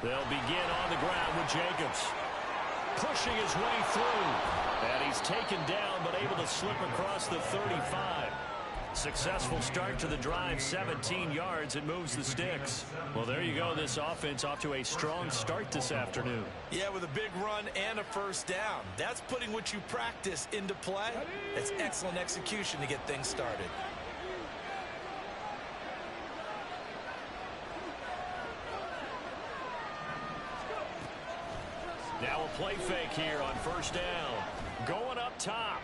They'll begin on the ground with Jacobs. Pushing his way through. And he's taken down, but able to slip across the 35. Successful start to the drive, 17 yards. It moves the sticks. Well, there you go. This offense off to a strong start this afternoon. Yeah, with a big run and a first down. That's putting what you practice into play. That's excellent execution to get things started. Now a play fake here on first down. Going up top.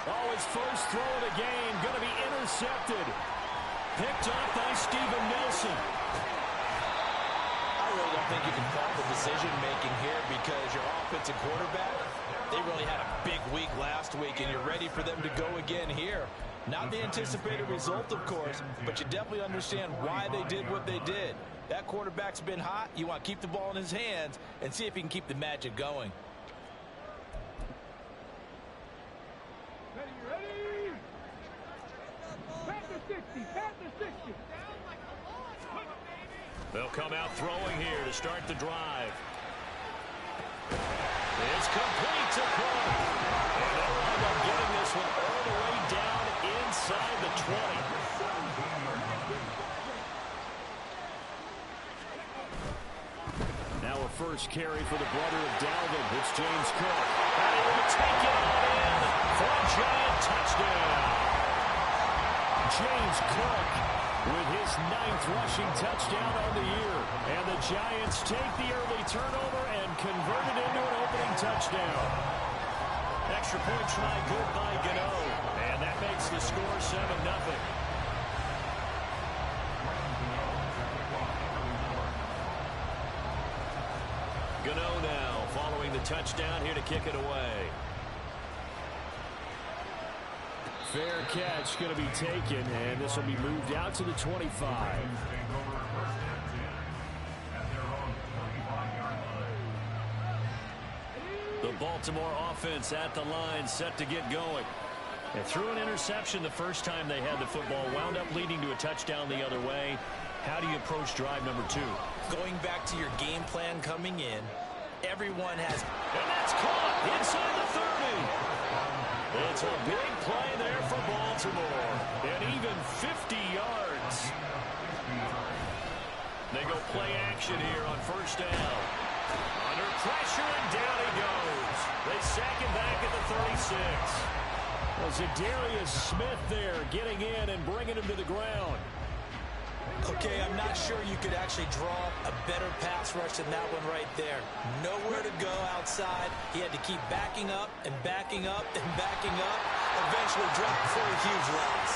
Oh, his first throw of the game going to be intercepted. Picked up by Steven Nelson. I really don't think you can fault the decision-making here because your offensive quarterback, they really had a big week last week, and you're ready for them to go again here. Not the anticipated result, of course, but you definitely understand why they did what they did. That quarterback's been hot. You want to keep the ball in his hands and see if he can keep the magic going. Ready? Panther 60, Panther 60. They'll come out throwing here to start the drive. It's complete to Cook. And they'll wind up getting this one all the way down inside the 20. Now a first carry for the brother of Dalvin. It's James Cook. And he will take it all in for a giant touchdown. James Cook with his 9th rushing touchdown on the year. And the Giants take the early turnover and convert it into an opening touchdown. Extra point try good by Gano. And that makes the score 7-0. Gano now following the touchdown here to kick it away. Fair catch going to be taken, and this will be moved out to the 25. The Baltimore offense at the line, set to get going. They threw an interception the first time they had the football, wound up leading to a touchdown the other way. How do you approach drive number 2? Going back to your game plan coming in, everyone has... And that's caught inside the 30. It's a big play there for Baltimore. And even 50 yards. They go play action here on first down. Under pressure, and down he goes. They sack him back at the 36. Well, Zadarius Smith there getting in and bringing him to the ground. Okay, I'm not sure you could actually draw a better pass rush than that one right there. Nowhere to go outside. He had to keep backing up and backing up and backing up. Eventually dropped for a huge loss.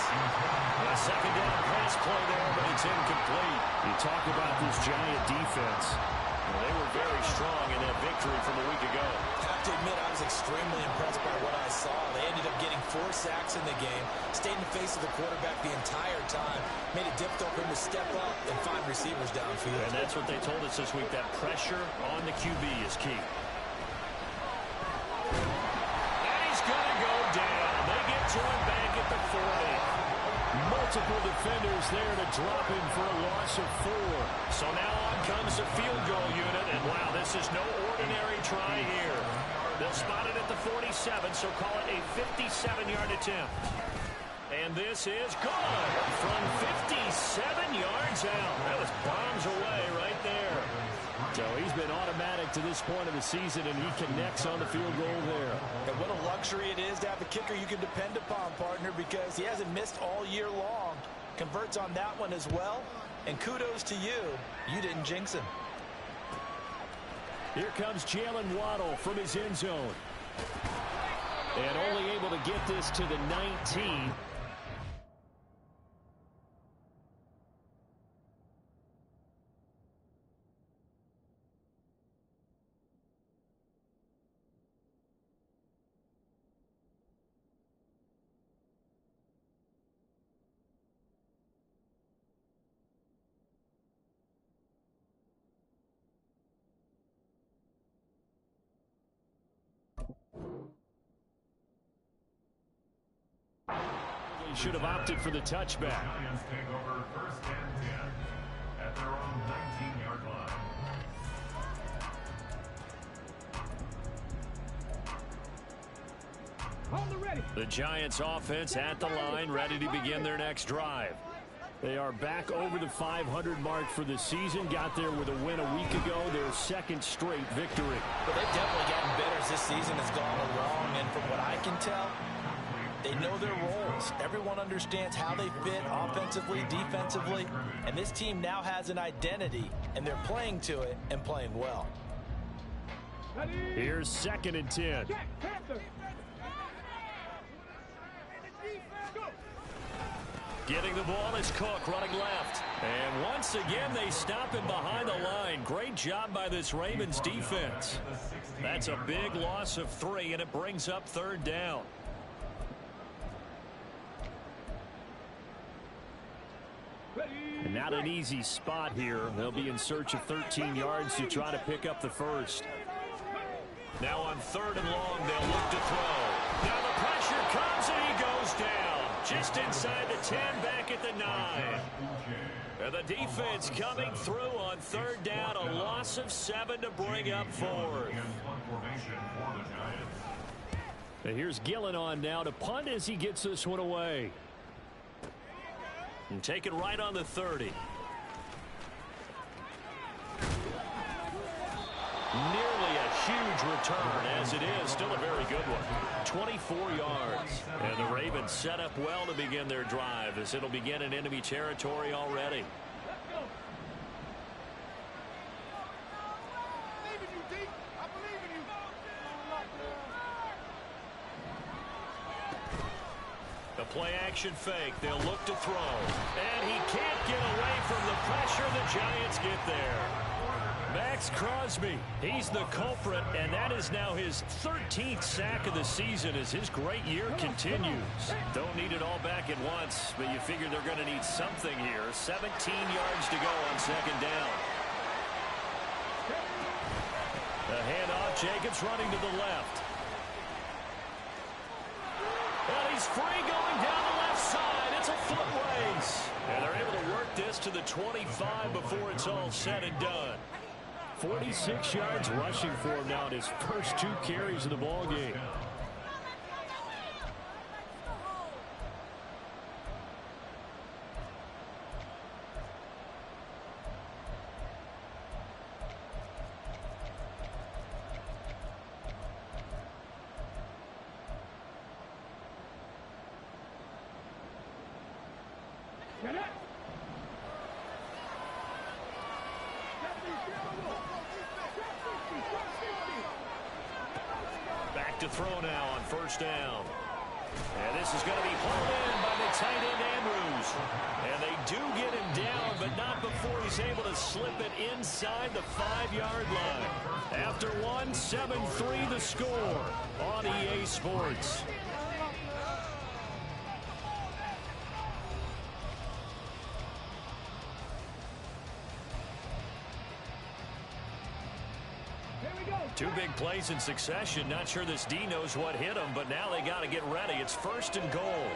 A second down pass play there, but it's incomplete. You talk about this Giant defense. Well, they were very strong in that victory from a week ago. I have to admit, I was extremely impressed by what I saw. They ended up getting 4 sacks in the game, stayed in the face of the quarterback the entire time, made it difficult for him to step up and find receivers downfield. And that's what they told us this week, that pressure on the QB is key. And he's going to go down. They get to him back at the 40. Multiple defenders there to drop him for a loss of 4. So now on comes the field goal unit, and wow, this is no ordinary try here. They'll spot it at the 47, so call it a 57-yard attempt. And this is good from 57 yards out. That was bombs away right there. So he's been automatic to this point of the season, and he connects on the field goal there. And what a luxury it is to have a kicker you can depend upon, partner, because he hasn't missed all year long. Converts on that one as well. And kudos to you. You didn't jinx him. Here comes Jalen Waddle from his end zone. And only able to get this to the 19. should have opted for the touchback. Giants take over first and 10 at their own 19-yard line. Hold the ready. The Giants offense at the line, ready to begin their next drive. They are back over the 500 mark for the season. Got there with a win a week ago, their second straight victory. But they've definitely gotten better as this season has gone along, and from what I can tell, they know their roles. Everyone understands how they fit offensively, defensively, and this team now has an identity, and they're playing to it and playing well. Ready. Here's 2nd and 10. Check. Panther. Go. Getting the ball is Cook running left. And once again, they stop him behind the line. Great job by this Ravens defense. That's a big loss of 3, and it brings up 3rd down. And not an easy spot here. They'll be in search of 13 yards to try to pick up the first. Now on 3rd and long, they'll look to throw. Now the pressure comes, and he goes down. Just inside the 10, back at the 9. And the defense coming through on 3rd down. A loss of 7 to bring up 4th. And here's Gillen on now to punt as he gets this one away. And take it right on the 30. Nearly a huge return, as it is still a very good one. 24 yards. And the Ravens set up well to begin their drive, as it'll begin in enemy territory already. The play action fake. They'll look to throw. And he can't get away from the pressure. The Giants get there. Max Crosby, he's the culprit, and that is now his 13th sack of the season as his great year continues. Don't need it all back at once, but you figure they're going to need something here. 17 yards to go on 2nd down. The handoff, Jacobs running to the left. And he's free going down the left side. It's a foot race. And they're able to work this to the 25 before it's all said and done. 46 yards rushing for him now in his first 2 carries of the ball game. Get it. Back to throw now on 1st down. And this is going to be hauled in by the tight end Andrews. And they do get him down, but not before he's able to slip it inside the 5-yard line. After one, 7-3 the score on EA Sports. Two big plays in succession. Not sure this D knows what hit him, but now they got to get ready. It's 1st and goal.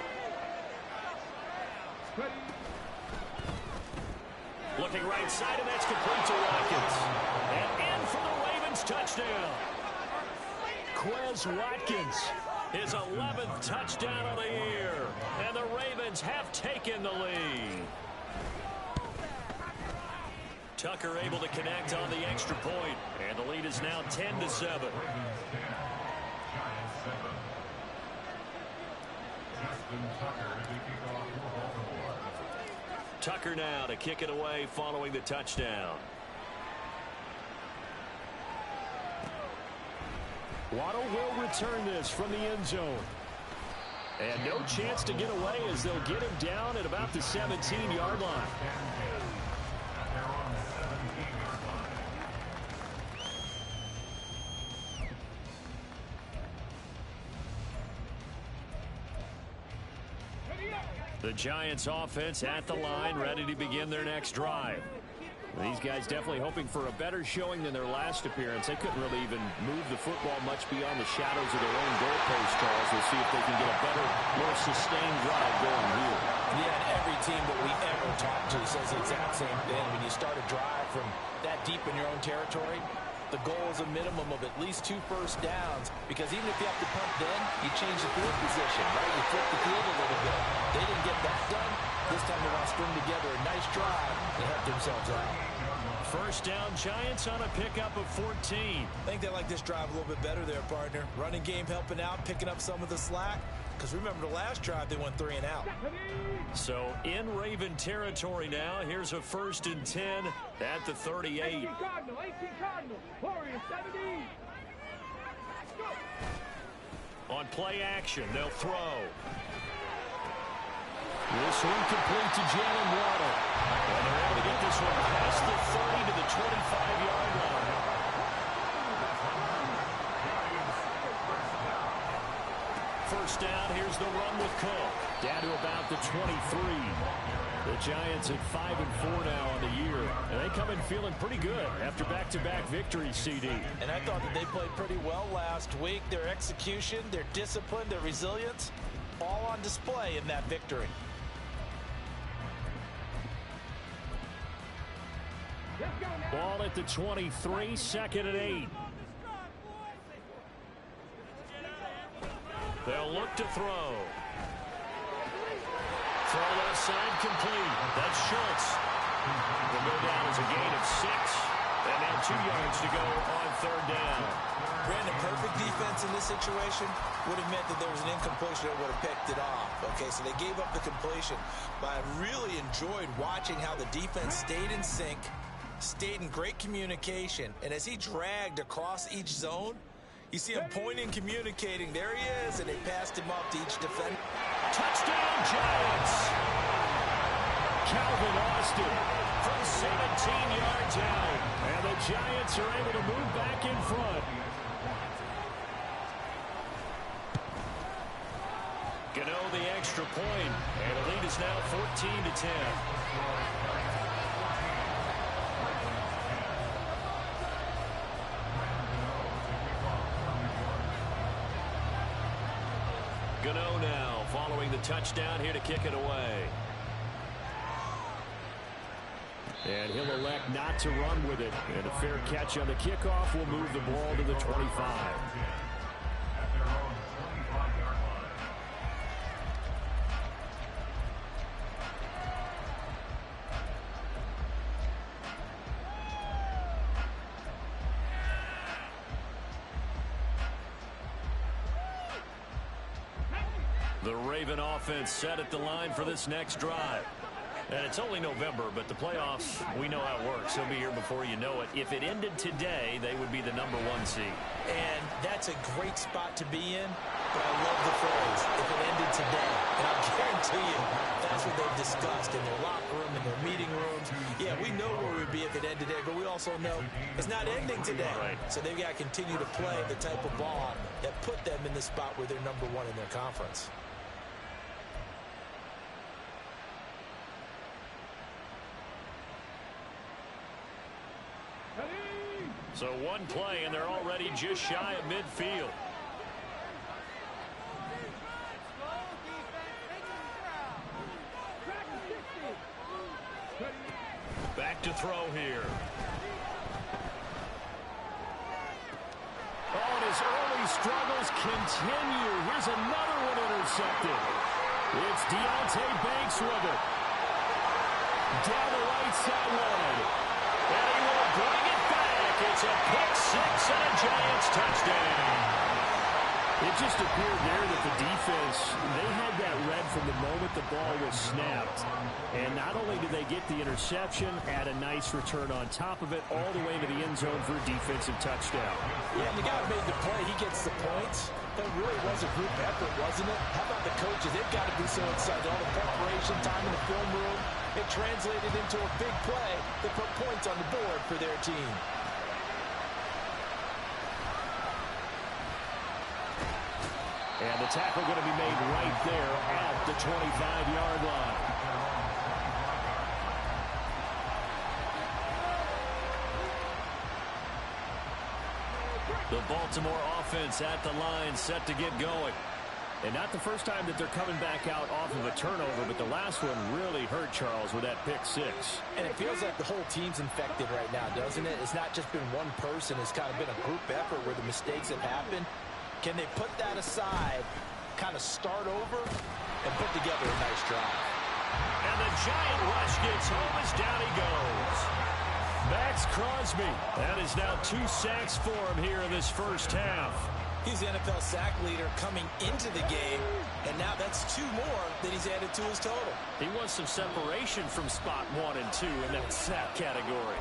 Looking right side, and that's complete to Watkins. And in for the Ravens touchdown. Quez Watkins, his 11th touchdown of the year. And the Ravens have taken the lead. Tucker able to connect on the extra point, and the lead is now 10-7. Tucker now to kick it away following the touchdown. Waddle will return this from the end zone. And no chance to get away as they'll get him down at about the 17-yard line. The Giants offense at the line, ready to begin their next drive. These guys definitely hoping for a better showing than their last appearance. They couldn't really even move the football much beyond the shadows of their own goalpost, Charles. We'll see if they can get a better, more sustained drive going here. Yeah, and every team that we ever talk to says the exact same thing. When you start a drive from that deep in your own territory, the goal is a minimum of at least 2 first downs, because even if you have to punt then, you change the field position, right? You flip the field a little bit. They didn't get that done. This time they want to string together a nice drive and help themselves out. First down, Giants on a pickup of 14. I think they like this drive a little bit better there, partner. Running game helping out, picking up some of the slack. Because remember the last drive, they went 3 and out. So in Raven territory now. Here's a 1st and 10 at the 38. 18 Cardinal, 18 Cardinal. Warriors 17. On play action, they'll throw. This one complete to Jalen Waddle. And they're able to get this one past the 30 to the 25-yard line. First down, here's the run with Cook. Down to about the 23. The Giants at 5-4 now on the year. And they come in feeling pretty good after back-to-back victories, CD. And I thought that they played pretty well last week. Their execution, their discipline, their resilience, all on display in that victory. Ball at the 23, 2nd and 8. They'll look to throw. Throw left side complete. That's Schultz. Will go down as a gain of 6. And now 2 yards to go on 3rd down. Brandon, perfect defense in this situation would have meant that there was an incompletion that would have picked it off. Okay, so they gave up the completion. But I really enjoyed watching how the defense stayed in sync, stayed in great communication, and as he dragged across each zone, you see him pointing, communicating. There he is, and they passed him up to each defender. Touchdown, Giants! Calvin Austin from 17 yards out. And the Giants are able to move back in front. Gano the extra point, and the lead is now 14-10. Gano now following the touchdown here to kick it away. And he'll elect not to run with it. And a fair catch on the kickoff will move the ball to the 25. The Raven offense set at the line for this next drive. And it's only November, but the playoffs, we know how it works. They'll be here before you know it. If it ended today, they would be the #1 seed. And that's a great spot to be in, but I love the phrase, if it ended today. And I'll guarantee you, that's what they've discussed in their locker room, in their meeting rooms. Yeah, we know where we'd be if it ended today, but we also know it's not ending today. Right. So they've got to continue to play the type of ball that put them in the spot where they're #1 in their conference. So one play, and they're already just shy of midfield. Back to throw here. Oh, and his early struggles continue. Here's another one intercepted. It's Deontay Banks with it. Down the right sideline. And he will bring it back. It's a pick six and a Giants touchdown. It just appeared there that the defense, they had that read from the moment the ball was snapped. And not only did they get the interception, add a nice return on top of it, all the way to the end zone for a defensive touchdown. Yeah, and the guy who made the play, he gets the points. That really was a group effort, wasn't it? How about the coaches? They've got to be so excited. All the preparation time in the film room, it translated into a big play that put points on the board for their team. And the tackle going to be made right there at the 25-yard line. The Baltimore offense at the line, set to get going. And not the first time that they're coming back out off of a turnover, but the last one really hurt Charles with that pick six. And it feels like the whole team's infected right now, doesn't it? It's not just been one person. It's kind of been a group effort where the mistakes have happened. Can they put that aside, kind of start over, and put together a nice drive? And the giant rush gets home as down he goes. Max Crosby. That is now 2 sacks for him here in this first half. He's the NFL sack leader coming into the game, and now that's 2 more that he's added to his total. He wants some separation from spot 1 and 2 in that sack category.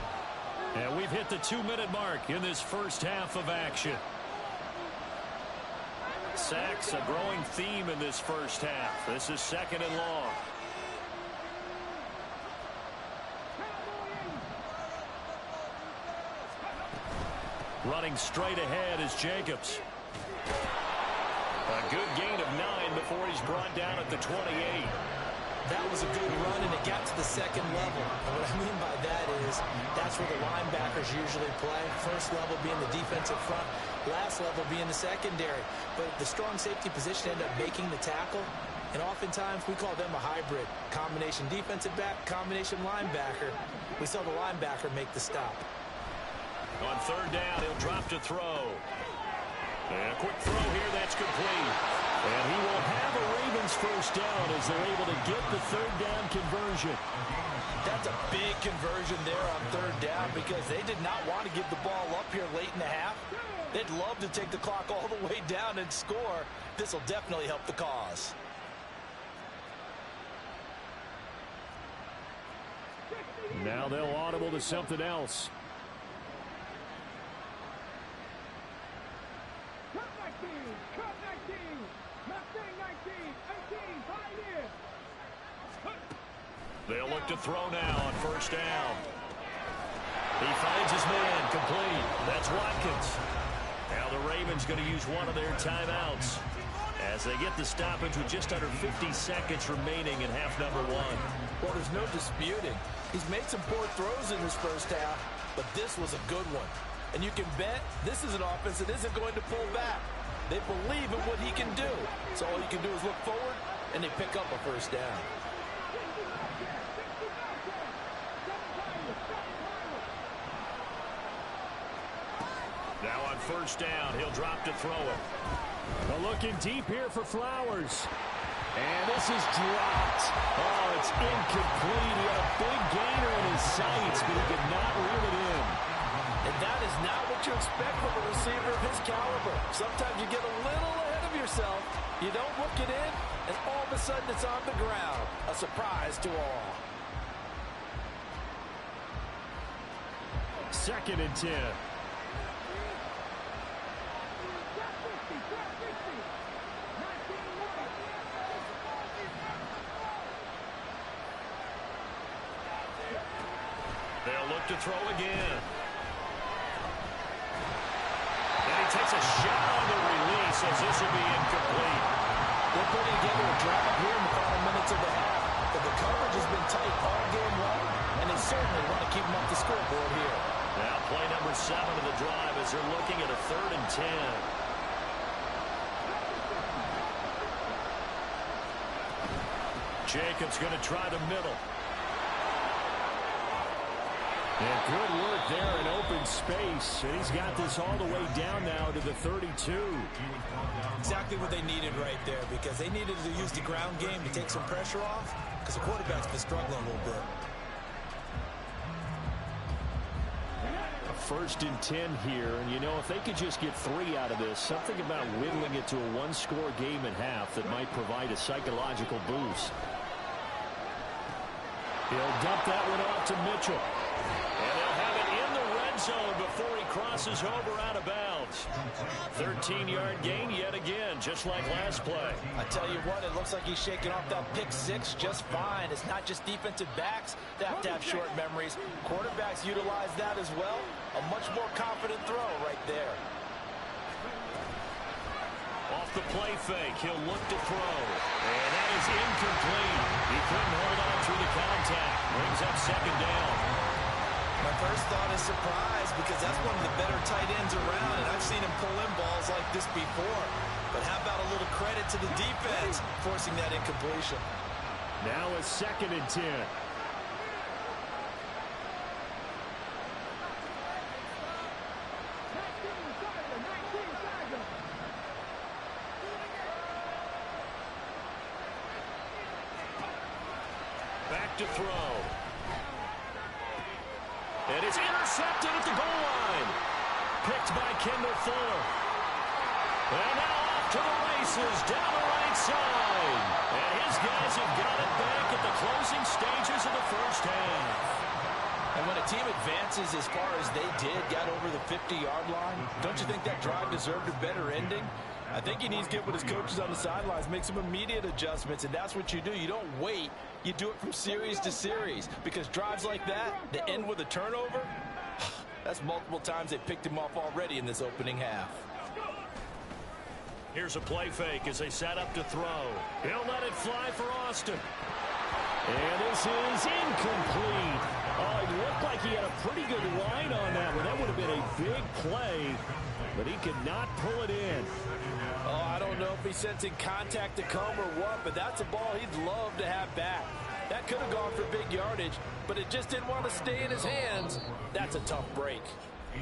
And we've hit the 2-minute mark in this first half of action. Sacks, a growing theme in this first half. This is 2nd and long. Running straight ahead is Jacobs. A good gain of 9 before he's brought down at the 28. That was a good run, and it got to the 2nd level. And what I mean by that is that's where the linebackers usually play. First level being the defensive front, last level being the secondary. But the strong safety position ended up making the tackle, and oftentimes we call them a hybrid. Combination defensive back, combination linebacker. We saw the linebacker make the stop. On 3rd down, he'll drop to throw. And a quick throw here, that's complete. And he will have a Ravens first down as they're able to get the 3rd down conversion. That's a big conversion there on 3rd down because they did not want to give the ball up here late in the half. They'd love to take the clock all the way down and score. This will definitely help the cause. Now they'll audible to something else. They'll look to throw now on 1st down. He finds his man complete. That's Watkins. Now the Ravens going to use one of their timeouts as they get the stoppage with just under 50 seconds remaining in half number 1. Well, there's no disputing. He's made some poor throws in this first half, but this was a good one. And you can bet this is an offense that isn't going to pull back. They believe in what he can do. So all you can do is look forward, and they pick up a 1st down. Now on 1st down, he'll drop to throw it. Looking deep here for Flowers. And this is dropped. Oh, it's incomplete. He had a big gainer in his sights, but he could not reel it in. And that is not what you expect from a receiver of his caliber. Sometimes you get a little ahead of yourself. You don't look it in, and all of a sudden it's on the ground. A surprise to all. 2nd and 10. They'll look to throw again. And he takes a shot on the release as this will be incomplete. They're putting together a drive here in the final minutes of the half. But the coverage has been tight all game long, and they certainly want to keep them off the scoreboard here. Now play number 7 of the drive as they're looking at a 3rd and 10. Jacobs going to try the middle. And good work there in open space. And he's got this all the way down now to the 32. Exactly what they needed right there, because they needed to use the ground game to take some pressure off, because the quarterback's been struggling a little bit. A 1st and 10 here. And, you know, if they could just get 3 out of this, something about whittling it to a 1-score game at half that might provide a psychological boost. He'll dump that one off to Mitchell. And they'll have it in the red zone before he crosses over out of bounds. 13-yard gain yet again, just like last play. I tell you what, it looks like he's shaking off that pick 6 just fine. It's not just defensive backs that have to have short memories. Quarterbacks utilize that as well. A much more confident throw right there. Off the play fake, he'll look to throw. And that is incomplete. He couldn't hold on through the contact. Brings up 2nd down. My first thought is surprise, because that's one of the better tight ends around, and I've seen him pull before. But how about a little credit to the defense forcing that incompletion? Now a 2nd and 10. Back to throw. And it's intercepted at the goal line. Picked by Kendall Fuller. And now off to the races down the right side. And his guys have got it back at the closing stages of the first half. And when a team advances as far as they did, got over the 50-yard line, don't you think that drive deserved a better ending? I think he needs to get with his coaches on the sidelines, make some immediate adjustments, and that's what you do. You don't wait. You do it from series to series, because drives like that end with a turnover, that's multiple times they picked him off already in this opening half. Here's a play fake as they set up to throw. He'll let it fly for Austin. And this is incomplete. Oh, it looked like he had a pretty good line on that one. That would have been a big play, but he could not pull it in. Oh, I don't know if he's sensing contact to come or what, but that's a ball he'd love to have back. That could have gone for big yardage, but it just didn't want to stay in his hands. That's a tough break.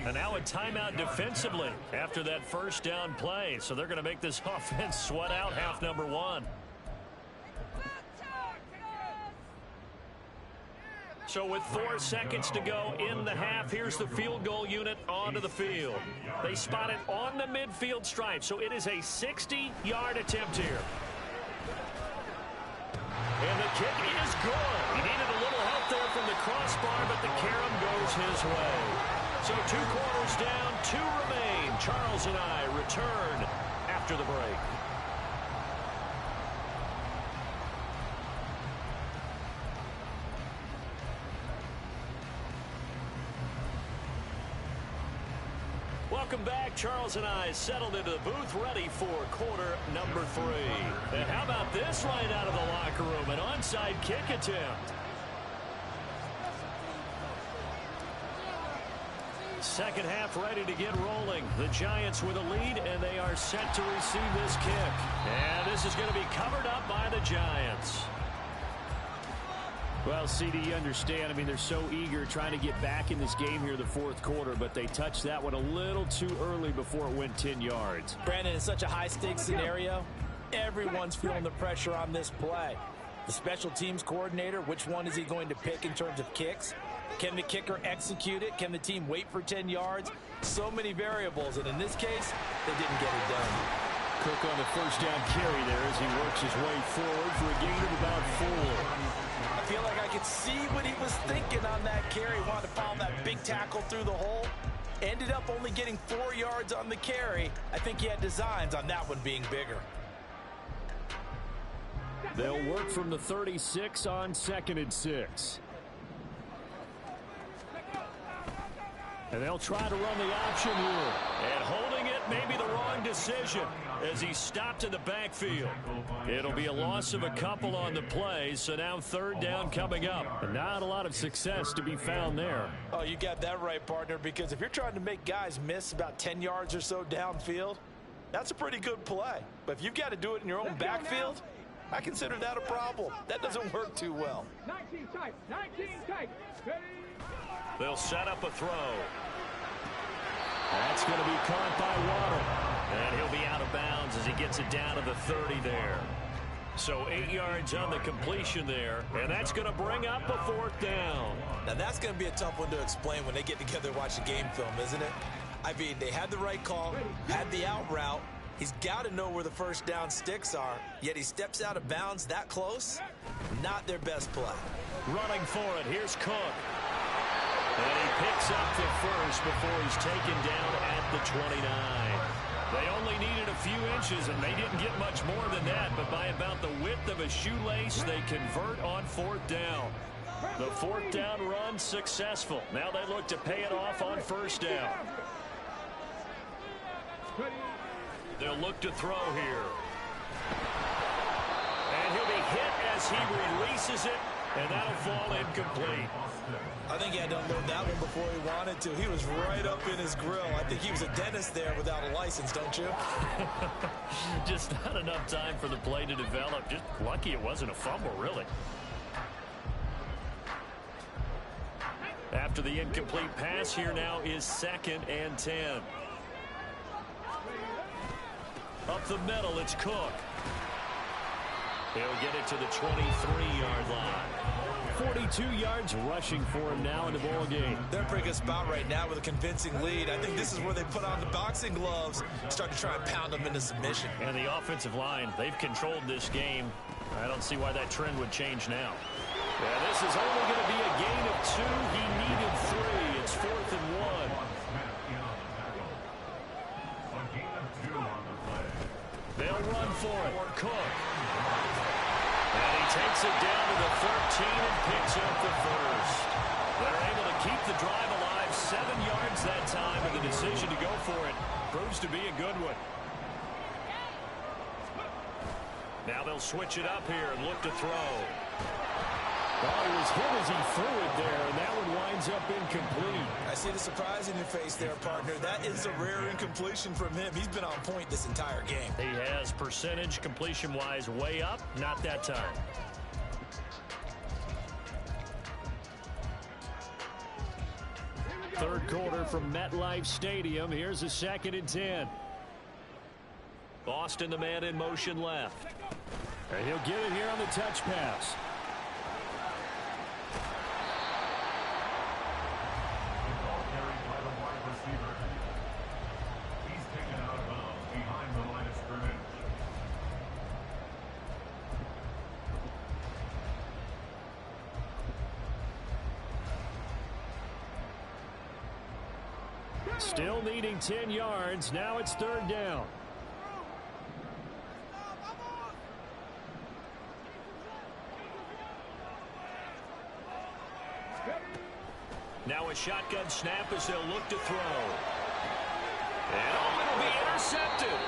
And now a timeout defensively after that first down play. So they're going to make this offense sweat out half number 1. So with 4 seconds to go in the half, here's the field goal unit onto the field. They spot it on the midfield stripe, so it is a 60-yard attempt here. And the kick is good. He needed a little help there from the crossbar, but the carom goes his way. So 2 quarters down, 2 remain. Charles and I return after the break. Welcome back. Charles and I settled into the booth, ready for quarter number 3. And how about this right out of the locker room? An onside kick attempt. Second half ready to get rolling. The Giants with a lead, and they are set to receive this kick. And this is going to be covered up by the Giants. Well, CD, you understand. I mean, they're so eager trying to get back in this game here in the 4th quarter, but they touched that one a little too early before it went 10 yards. Brandon, in such a high-stakes scenario, everyone's feeling the pressure on this play. The special teams coordinator, which one is he going to pick in terms of kicks? Can the kicker execute it? Can the team wait for 10 yards? So many variables, and in this case, they didn't get it done. Cook on the first down carry there as he works his way forward for a gain of about 4. I feel like I could see what he was thinking on that carry. Wanted to follow that big tackle through the hole. Ended up only getting 4 yards on the carry. I think he had designs on that one being bigger. They'll work from the 36 on 2nd and 6. And they'll try to run the option here. And holding it may be the wrong decision as he stopped in the backfield. It'll be a loss of a couple on the play, so now 3rd down coming up. And not a lot of success to be found there. Oh, you got that right, partner, because if you're trying to make guys miss about 10 yards or so downfield, that's a pretty good play. But if you've got to do it in your own backfield, I consider that a problem. That doesn't work too well. 19 tight, 19 tight. Ready? They'll set up a throw. That's going to be caught by Waddle. And he'll be out of bounds as he gets it down to the 30 there. So 8 yards on the completion there. And that's going to bring up a 4th down. Now that's going to be a tough one to explain when they get together and watch the game film, isn't it? I mean, they had the right call, had the out route. He's got to know where the first down sticks are, yet he steps out of bounds that close. Not their best play. Running for it, here's Cook. And he picks up the first before he's taken down at the 29. They only needed a few inches, and they didn't get much more than that, but by about the width of a shoelace, they convert on 4th down. The 4th down run successful. Now they look to pay it off on 1st down. They'll look to throw here. And he'll be hit as he releases it, and that'll fall incomplete. I think he had to unload that one before he wanted to. He was right up in his grill. I think he was a dentist there without a license, don't you? Just not enough time for the play to develop. Just lucky it wasn't a fumble, really. After the incomplete pass, here now is 2nd and 10. Up the middle, it's Cook. He'll get it to the 23-yard line. 42 yards rushing for him now in the ball game. They're in a pretty good spot right now with a convincing lead. I think this is where they put on the boxing gloves, start to try and pound them into submission. And the offensive line, they've controlled this game. I don't see why that trend would change now. Yeah, this is only going to be a gain of 2. He needed 3. It's 4th and 1. They'll run for it. Cook. And he takes it down to the 13 and picks up the first. They're able to keep the drive alive. 7 yards that time, and the decision to go for it proves to be a good one. Now they'll switch it up here and look to throw. Well, he was hit as he threw it there, and that one winds up incomplete. I see the surprise in your face there, partner. That is a rare incompletion from him. He's been on point this entire game. He has percentage completion-wise way up, not that time. Third quarter from MetLife Stadium. Here's a 2nd and 10. Boston, the man in motion left. And he'll get it here on the touch pass. Still needing 10 yards. Now it's 3rd down. Now a shotgun snap as they'll look to throw. And it'll be intercepted.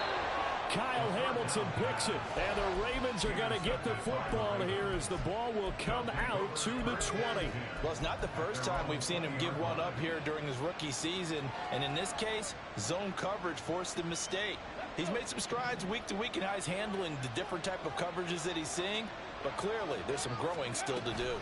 Kyle Hamilton picks it, and the Ravens are going to get the football here as the ball will come out to the 20. Well, it's not the first time we've seen him give one up here during his rookie season, and in this case, zone coverage forced the mistake. He's made some strides week to week in how he's handling the different type of coverages that he's seeing, but clearly there's some growing still to do.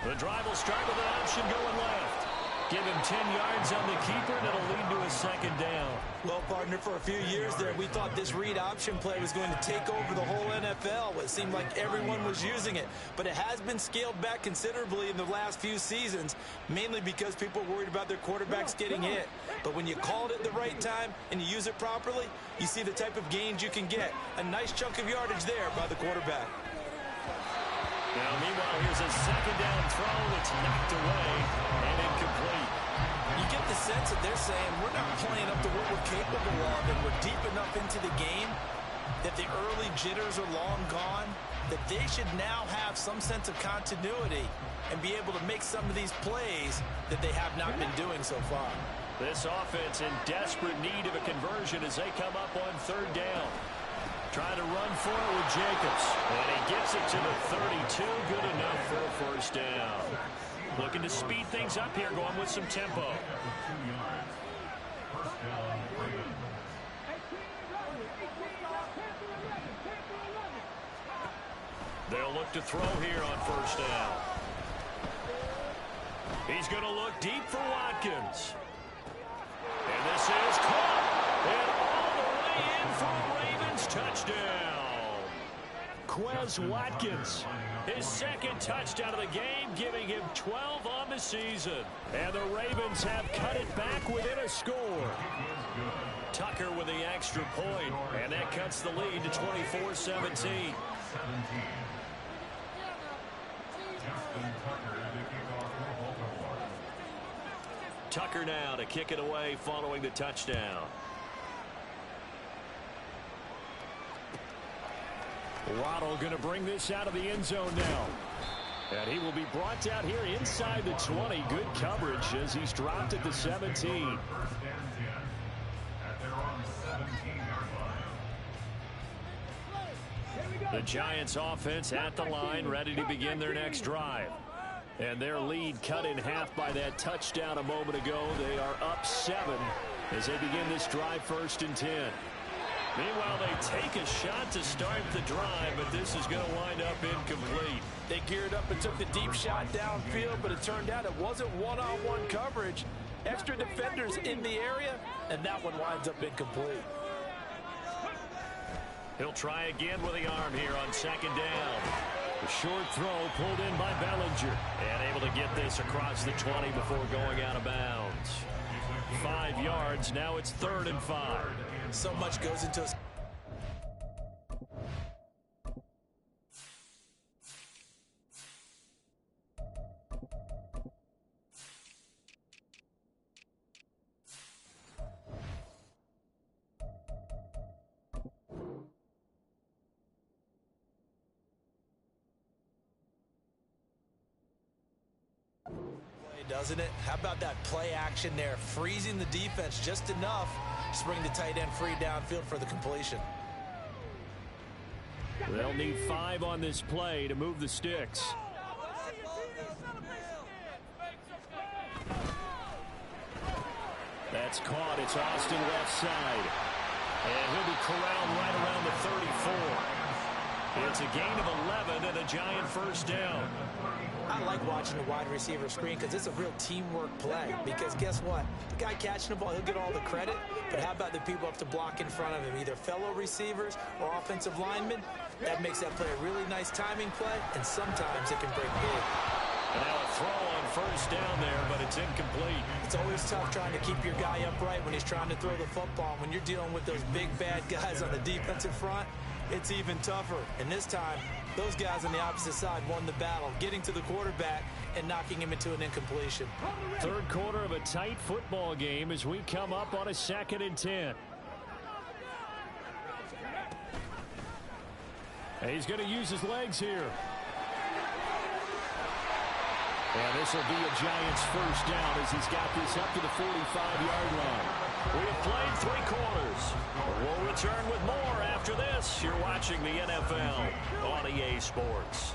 The drive will start with an option going left. Give him 10 yards on the keeper, and it'll lead to a 2nd down. Well, partner, for a few years there, we thought this read option play was going to take over the whole NFL. It seemed like everyone was using it, but it has been scaled back considerably in the last few seasons, mainly because people are worried about their quarterbacks getting hit. But when you call it at the right time and you use it properly, you see the type of gains you can get. A nice chunk of yardage there by the quarterback. Now, meanwhile, here's a 2nd down throw that's knocked away and incomplete. You get the sense that they're saying we're not playing up to what we're capable of, and we're deep enough into the game that the early jitters are long gone, that they should now have some sense of continuity and be able to make some of these plays that they have not been doing so far. This offense in desperate need of a conversion as they come up on 3rd down. Trying to run for it with Jacobs. And he gets it to the 32. Good enough for a 1st down. Looking to speed things up here, going with some tempo. They'll look to throw here on 1st down. He's going to look deep for Watkins. And this is caught. And all the way in for a Ravens touchdown. Quez Watkins, his 2nd touchdown of the game, giving him 12 on the season. And the Ravens have cut it back within a score. Tucker with the extra point, and that cuts the lead to 24-17. Tucker now to kick it away following the touchdown. Waddle going to bring this out of the end zone now. And he will be brought down here inside the 20. Good coverage as he's dropped at the 17. The Giants offense at the line, ready to begin their next drive. And their lead cut in half by that touchdown a moment ago. They are up 7 as they begin this drive 1st and 10. Meanwhile, they take a shot to start the drive, but this is going to wind up incomplete. They geared up and took the deep shot downfield, but it turned out it wasn't one-on-one coverage. Extra defenders in the area, and that one winds up incomplete. He'll try again with the arm here on 2nd down. The short throw pulled in by Bellinger, and able to get this across the 20 before going out of bounds. 5 yards, now it's 3rd and 5. So much goes into a... doesn't it? How about that play action there, freezing the defense just enough to bring the tight end free downfield for the completion. They'll need 5 on this play to move the sticks. That's caught. It's Austin left side. And he'll be corralled right around the 34. It's a gain of 11 and a giant 1st down. I like watching the wide receiver screen because it's a real teamwork play. Because guess what? The guy catching the ball, he'll get all the credit. But how about the people up to block in front of him, either fellow receivers or offensive linemen? That makes that play a really nice timing play, and sometimes it can break big. And now a throw on 1st down there, but it's incomplete. It's always tough trying to keep your guy upright when he's trying to throw the football. When you're dealing with those big, bad guys on the defensive front, it's even tougher. And this time, those guys on the opposite side won the battle, getting to the quarterback and knocking him into an incompletion. 3rd quarter of a tight football game as we come up on a 2nd and 10. And he's going to use his legs here. And this will be a Giants 1st down as he's got this up to the 45-yard line. We have played 3 quarters. We'll return with more after this. You're watching the NFL on EA Sports.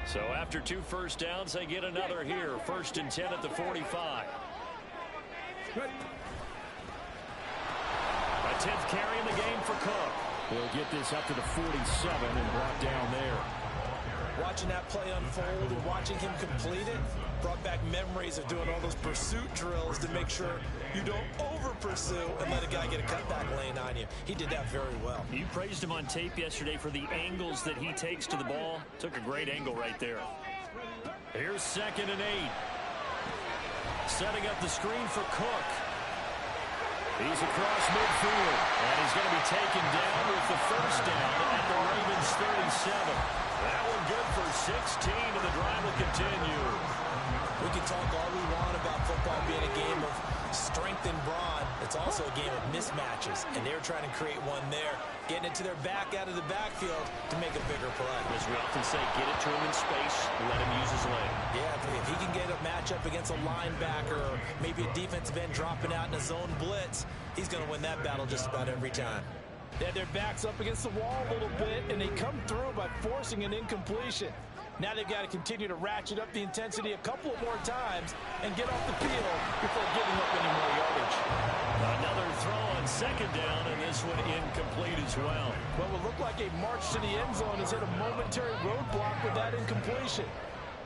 So after 2 1st downs, they get another here. 1st and 10 at the 45. A 10th carry in the game for Cook. He'll get this up to the 47 and brought down there. Watching that play unfold and watching him complete it brought back memories of doing all those pursuit drills to make sure you don't over-pursue and let a guy get a cutback lane on you. He did that very well. You praised him on tape yesterday for the angles that he takes to the ball. Took a great angle right there. Here's 2nd and 8. Setting up the screen for Cook. He's across midfield, and he's going to be taken down with the 1st down at the Ravens 37. That one good for 16, and the drive will continue. We can talk all we want about football being a game of strength and brawn. It's also a game of mismatches, and they're trying to create one there, getting it to their back out of the backfield to make a bigger play. As we often say, get it to him in space, let him use his leg. Yeah, if he can get a matchup against a linebacker or maybe a defensive end dropping out in a zone blitz, he's going to win that battle just about every time. They had their backs up against the wall a little bit, and they come through by forcing an incompletion. Now they've got to continue to ratchet up the intensity a couple of more times and get off the field before giving up any more yardage. Another throw on 2nd down, and this one incomplete as well. Well, it looked like a march to the end zone has hit a momentary roadblock with that incompletion.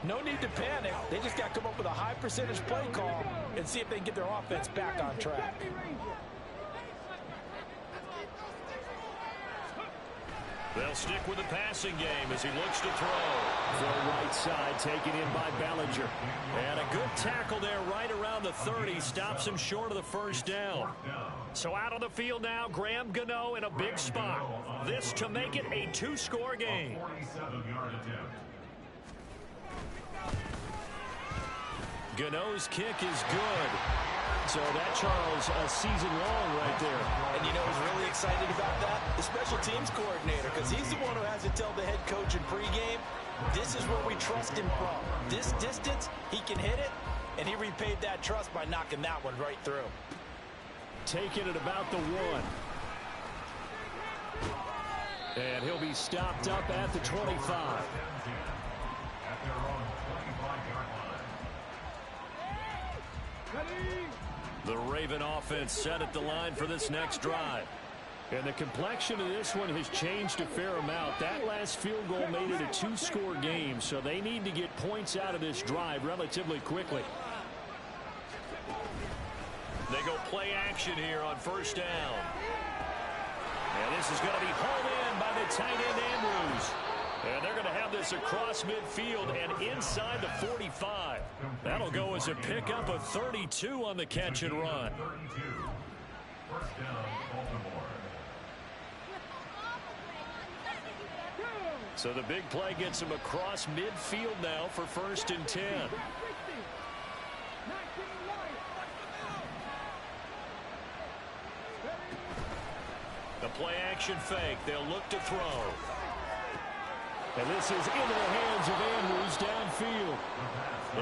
No need to panic. They just got to come up with a high percentage play call and see if they can get their offense back on track. They'll stick with the passing game as he looks to throw. Throw right side taken in by Bellinger. And a good tackle there right around the 30. Stops him short of the 1st down. So out on the field now, Graham Gano in a big spot. This to make it a 2-score game. 47-yard attempt. Gano's kick is good. So that, Charles, a season long right there. And you know who's really excited about that? The special teams coordinator, because he's the one who has to tell the head coach in pregame, this is where we trust him from. This distance, he can hit it, and he repaid that trust by knocking that one right through. Taking it about the 1. And he'll be stopped up at the 25. At their own 25-yard line. The Raven offense set at the line for this next drive. And the complexion of this one has changed a fair amount. That last field goal made it a 2-score game, so they need to get points out of this drive relatively quickly. They go play action here on first down. And this is going to be hauled in by the tight end Andrews. And they're going to have this across midfield and inside the 45. That'll go as a pickup of 32 on the catch and run. 32. First down, Baltimore. So the big play gets him across midfield now for first and 10. The play action fake. They'll look to throw. And this is into the hands of Andrews downfield.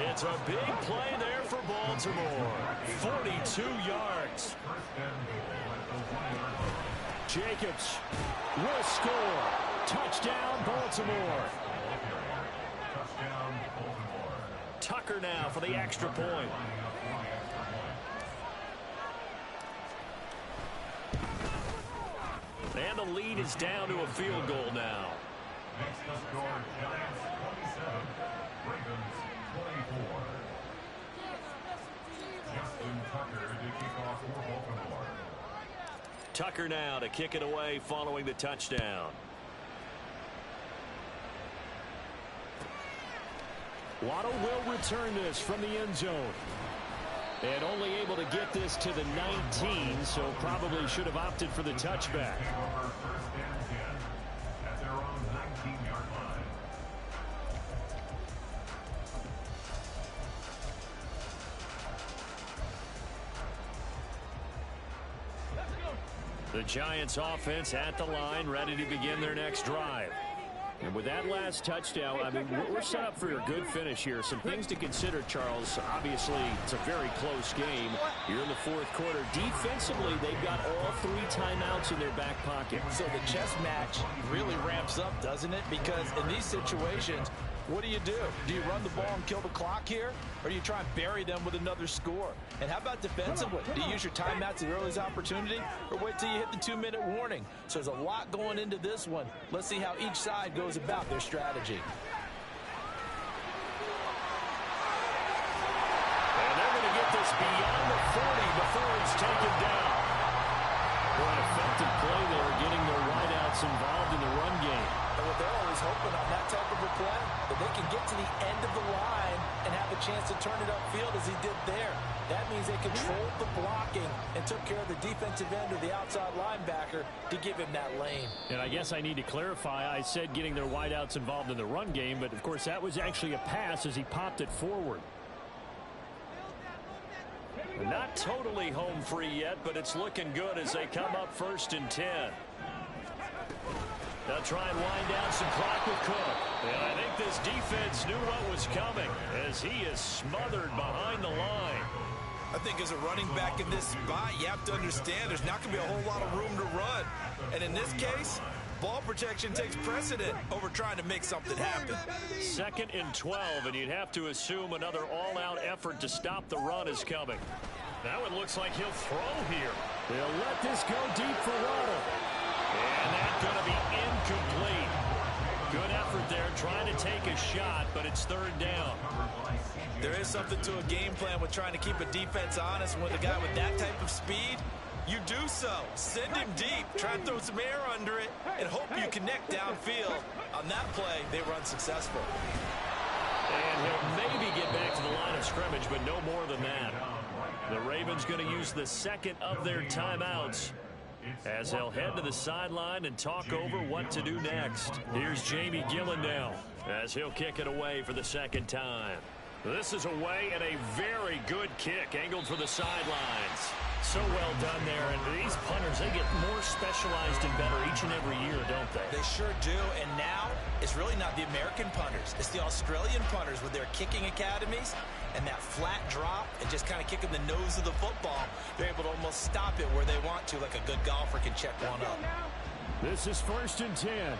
It's a big play there for Baltimore. 42 yards. Jacobs will score. Touchdown, Baltimore. Touchdown, Baltimore. Tucker now for the extra point. And the lead is down to a field goal now. Next to score, Giants 27, Ravens 24. Justin Tucker to kick off for Baltimore. Tucker now to kick it away following the touchdown. Waddle will return this from the end zone. And only able to get this to the 19, so probably should have opted for the touchback. Take over first and 10 at their own 19-yard line. The Giants offense at the line, ready to begin their next drive. And with that last touchdown, I mean, we're set up for a good finish here. Some things to consider, Charles. Obviously, it's a very close game. You're in the fourth quarter. Defensively, they've got all 3 timeouts in their back pocket. So the chess match really ramps up, doesn't it? Because in these situations, what do? Do you run the ball and kill the clock here? Or do you try and bury them with another score? And how about defensively? Do you use your timeouts at the earliest opportunity? Or wait till you hit the 2-minute warning? So there's a lot going into this one. Let's see how each side goes about their strategy. And they're going to get this beyond the 40 before it's taken down. Well, an effective play there, getting their wideouts involved in the run game. And what they're always hoping on that type of a play, that they can get to the end of the line and have a chance to turn it upfield as he did there. That means they controlled the blocking and took care of the defensive end or the outside linebacker to give him that lane. And I guess I need to clarify, I said getting their wideouts involved in the run game, but of course that was actually a pass as he popped it forward. Not totally home free yet, but it's looking good as they come up first and 10. They'll try and wind down some clock with Cook. And I think this defense knew what was coming as he is smothered behind the line. I think as a running back in this spot, you have to understand there's not going to be a whole lot of room to run. And in this case, ball protection takes precedent over trying to make something happen. 2nd and 12, and you'd have to assume another all-out effort to stop the run is coming. Now it looks like he'll throw here. They'll let this go deep for Waddle. And that's going to be incomplete. Good effort there, trying to take a shot, but it's 3rd down. There is something to a game plan with trying to keep a defense honest. With a guy with that type of speed, you do so. Send him deep, try and throw some air under it, and hope you connect downfield. On that play, they run successful. And he'll maybe get back to the line of scrimmage, but no more than that. The Ravens going to use the 2nd of their timeouts as they'll head to the sideline and talk over what to do next. Here's Jamie Gillen now as he'll kick it away for the 2nd time. This is away and a very good kick angled for the sidelines. So well done there, and these punters, they get more specialized and better each and every year, don't they? They sure do, and now it's really not the American punters. It's the Australian punters with their kicking academies and that flat drop and just kind of kicking the nose of the football. They're able to almost stop it where they want to, like a good golfer can check one up. This is 1st and 10.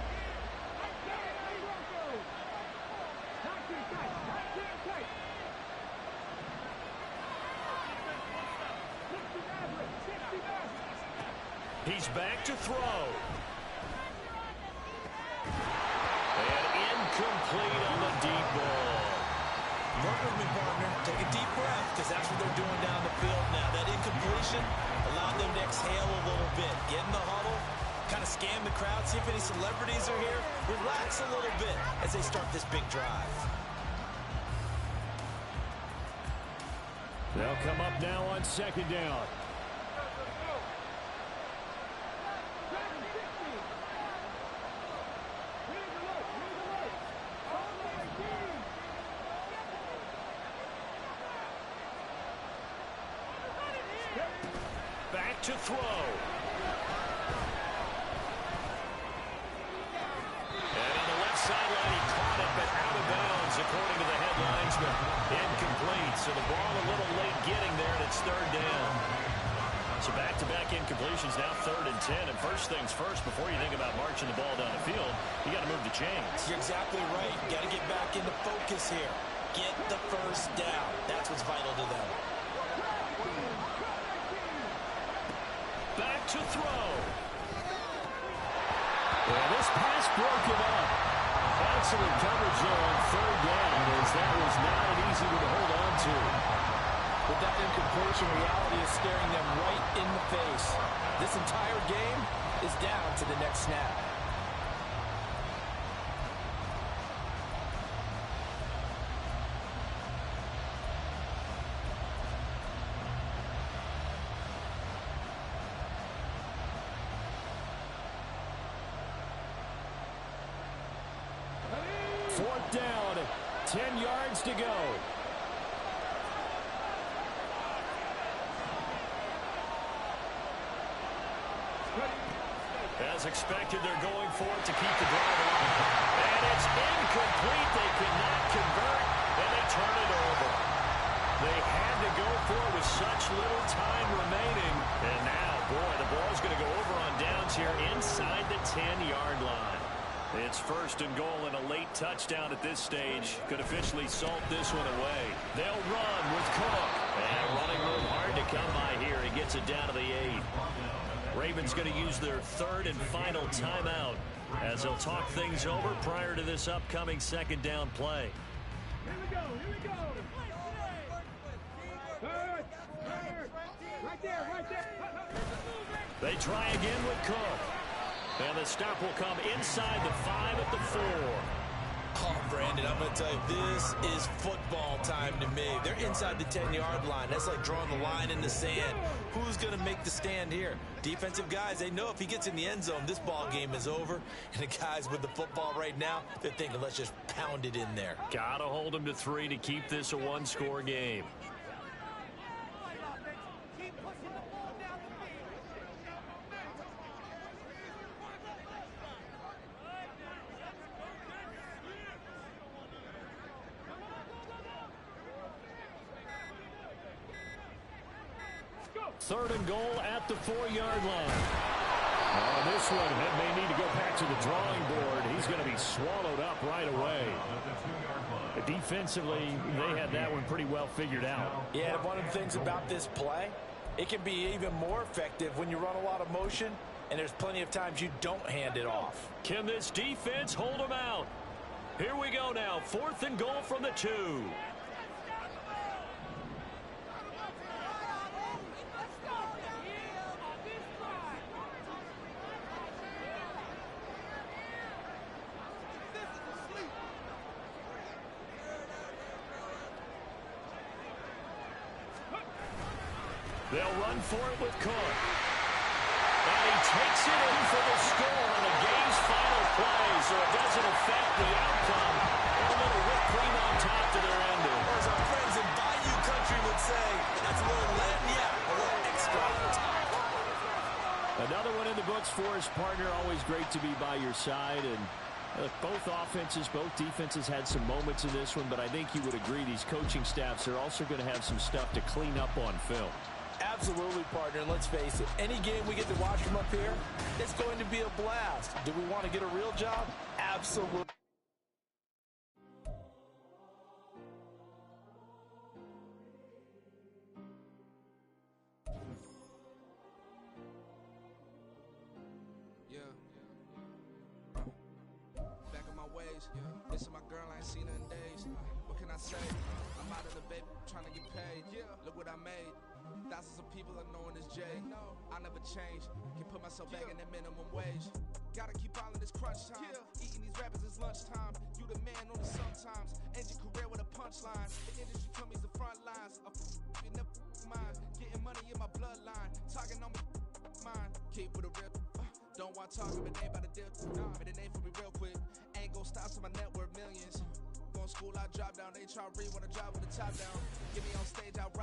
He's back to throw. And incomplete on the deep ball. Work with me, partner. Take a deep breath, because that's what they're doing down the field now. That incompletion allowed them to exhale a little bit. Get in the huddle, kind of scan the crowd, see if any celebrities are here. Relax a little bit as they start this big drive. They'll come up now on 2nd down. Back to throw. And on the left sideline, he caught it, but out of bounds, according to the headlinesman. Incomplete, so the ball a little late getting there, and it's 3rd down. So back-to-back incompletions, now 3rd and 10. And first things first, before you think about marching the ball down the field, you got to move the chains. You're exactly right. You got to get back into focus here. Get the first down. That's what's vital to them. Back to throw. Well, this pass broken up. Excellent coverage there on 3rd down, as that was not an easy one to hold on to. With that incompletion, reality is staring them right in the face. This entire game is down to the next snap. Fourth down, 10 yards to go. As expected, they're going for it to keep the drive alive. And it's incomplete. They cannot convert, and they turn it over. They had to go for it with such little time remaining. And now, boy, the ball's going to go over on downs here inside the 10-yard line. It's 1st and goal, and a late touchdown at this stage could officially salt this one away. They'll run with Cook. And running room hard to come by here. He gets it down to the 8. Ravens going to use their 3rd and final timeout as they'll talk things over prior to this upcoming 2nd down play. Here we go, here we go. Third. Right there. They try again with Cook. And the stop will come inside the 5 at the 4. Oh, Brandon, I'm going to tell you, this is football time to me. They're inside the 10-yard line. That's like drawing the line in the sand. Who's going to make the stand here? Defensive guys, they know if he gets in the end zone, this ball game is over. And the guys with the football right now, they're thinking, let's just pound it in there. Got to hold them to 3 to keep this a one-score game. Third and goal at the 4-yard line. This one may need to go back to the drawing board. He's going to be swallowed up right away. Defensively, they had that one pretty well figured out. Yeah, and one of the things about this play, it can be even more effective when you run a lot of motion, and there's plenty of times you don't hand it off. Can this defense hold them out? Here we go now. 4th and goal from the 2. They'll run for it with Cook. And he takes it in for the score on the game's final play, so it doesn't affect the outcome. And a little whipped cream on top to their ending. There's a Another one in the books for his partner. Always great to be by your side. And both offenses, both defenses had some moments in this one, but I think you would agree these coaching staffs are also going to have some stuff to clean up on film. Absolutely, partner. And let's face it, any game we get to watch from up here, it's going to be a blast. Do we want to get a real job? Absolutely. Back on my ways, this is my girl, I ain't seen her in days. What can I say? I'm out of the baby, trying to get paid. Look what I made. Thousands of people are knowing this J. I never change. Can put myself back in that minimum wage. Gotta keep all in this crunch time. Eating these rappers is lunchtime. You the man on it sometimes. End your career with a punchline. The industry told me the front lines. You never mind. Getting money in my bloodline. Talking on me, mine. Keep with a real. Don't want talking, but they about to dip. Made a name for me real quick. Ain't gon' stop till my net worth millions. Going school, I drop down. They try to read when I drop with the top down. Get me on stage, I rock.